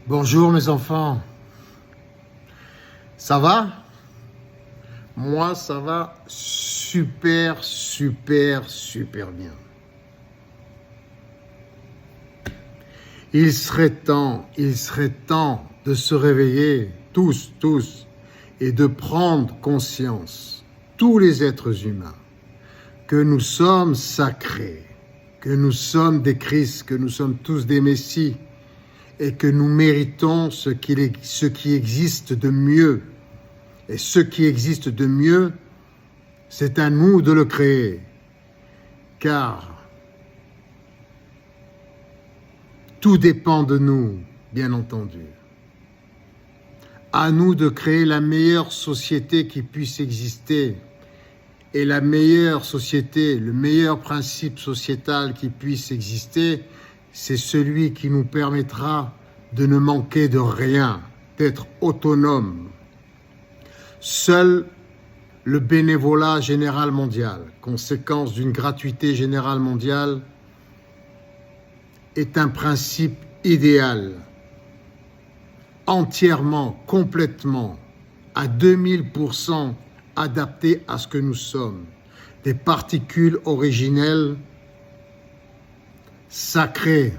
Bonjour mes enfants, ça va? Moi ça va super bien. Il serait temps de se réveiller tous et de prendre conscience, tous les êtres humains, que nous sommes sacrés, que nous sommes des Christ, que nous sommes tous des Messies, et que nous méritons ce qui existe de mieux. Et ce qui existe de mieux, c'est à nous de le créer. Car tout dépend de nous, bien entendu. À nous de créer la meilleure société qui puisse exister. Et la meilleure société, le meilleur principe sociétal qui puisse exister, c'est celui qui nous permettra de ne manquer de rien, d'être autonome. Seul le bénévolat général mondial, conséquence d'une gratuité générale mondiale, est un principe idéal, entièrement, complètement, à 2000% adapté à ce que nous sommes, des particules originelles sacrées,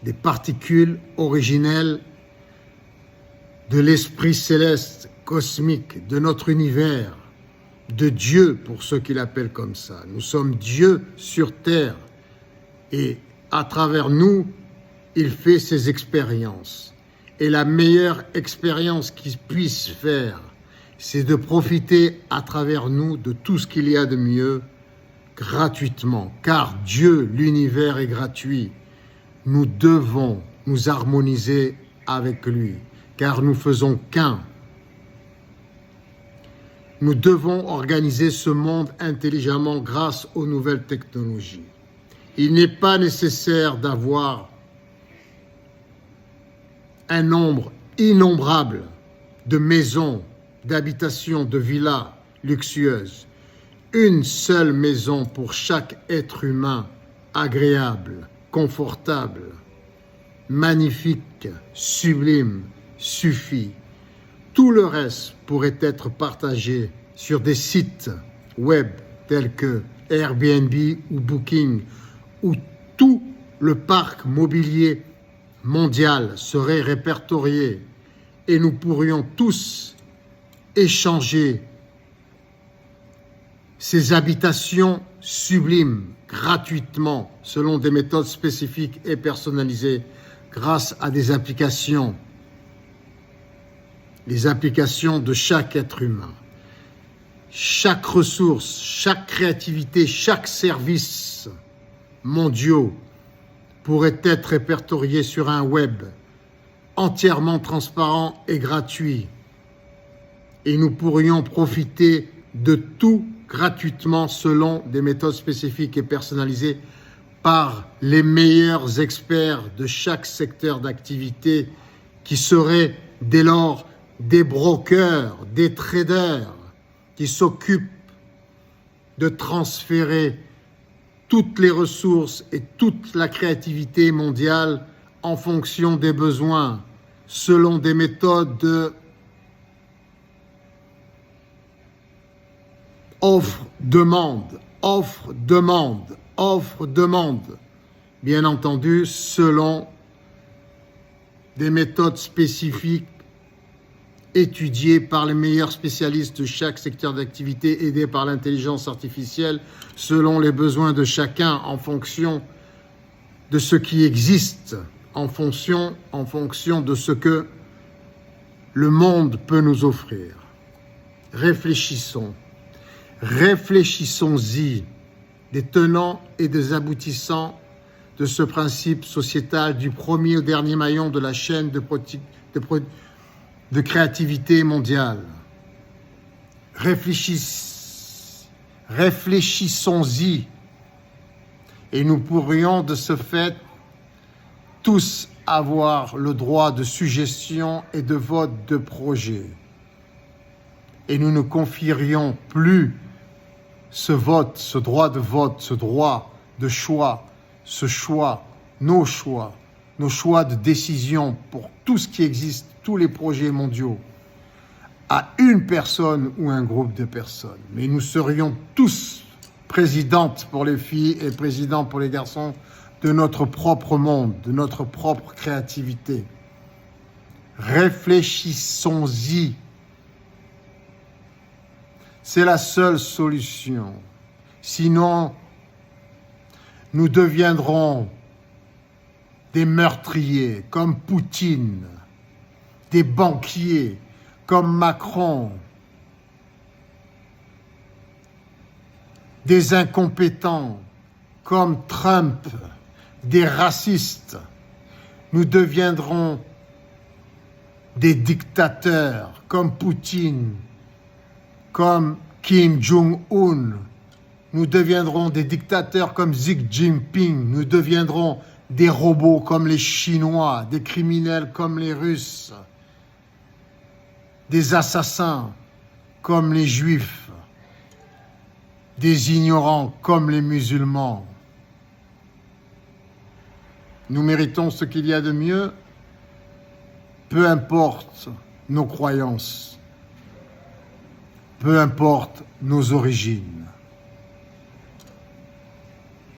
des particules originelles de l'esprit céleste, cosmique, de notre univers, de Dieu pour ceux qui l'appellent comme ça. Nous sommes Dieu sur terre et à travers nous, il fait ses expériences. Et la meilleure expérience qu'il puisse faire, c'est de profiter à travers nous de tout ce qu'il y a de mieux gratuitement, car Dieu, l'univers est gratuit. Nous devons nous harmoniser avec lui, car nous faisons qu'un. Nous devons organiser ce monde intelligemment grâce aux nouvelles technologies. Il n'est pas nécessaire d'avoir un nombre innombrable de maisons, d'habitations, de villas luxueuses. Une seule maison pour chaque être humain, agréable, confortable, magnifique, sublime, suffit. Tout le reste pourrait être partagé sur des sites web tels que Airbnb ou Booking, où tout le parc mobilier mondial serait répertorié et nous pourrions tous échanger ces habitations sublimes gratuitement selon des méthodes spécifiques et personnalisées grâce à des applications, les applications de chaque être humain. Chaque ressource, chaque créativité, chaque service mondiaux pourrait être répertorié sur un web entièrement transparent et gratuit. Et nous pourrions profiter de tout gratuitement selon des méthodes spécifiques et personnalisées par les meilleurs experts de chaque secteur d'activité qui seraient dès lors des brokers, des traders qui s'occupent de transférer toutes les ressources et toute la créativité mondiale en fonction des besoins, selon des méthodes de offre-demande, bien entendu, selon des méthodes spécifiques étudiées par les meilleurs spécialistes de chaque secteur d'activité, aidés par l'intelligence artificielle, selon les besoins de chacun, en fonction de ce qui existe, en fonction de ce que le monde peut nous offrir. Réfléchissons-y des tenants et des aboutissants de ce principe sociétal du premier au dernier maillon de la chaîne de créativité mondiale. Réfléchissons-y et nous pourrions de ce fait tous avoir le droit de suggestion et de vote de projet. Et nous ne confierions plus ce vote, ce droit de vote, ce droit de choix, ce choix, nos choix nos choix de décision pour tout ce qui existe, tous les projets mondiaux, à une personne ou un groupe de personnes. Mais nous serions tous présidentes pour les filles et présidents pour les garçons de notre propre monde, de notre propre créativité. Réfléchissons-y. C'est la seule solution. Sinon, nous deviendrons des meurtriers comme Poutine, des banquiers comme Macron, des incompétents comme Trump, des racistes. Nous deviendrons des dictateurs comme Poutine, comme Kim Jong-un. Nous deviendrons des dictateurs comme Xi Jinping. Nous deviendrons des robots comme les Chinois, des criminels comme les Russes, des assassins comme les Juifs, des ignorants comme les musulmans. Nous méritons ce qu'il y a de mieux, peu importe nos croyances, peu importe nos origines.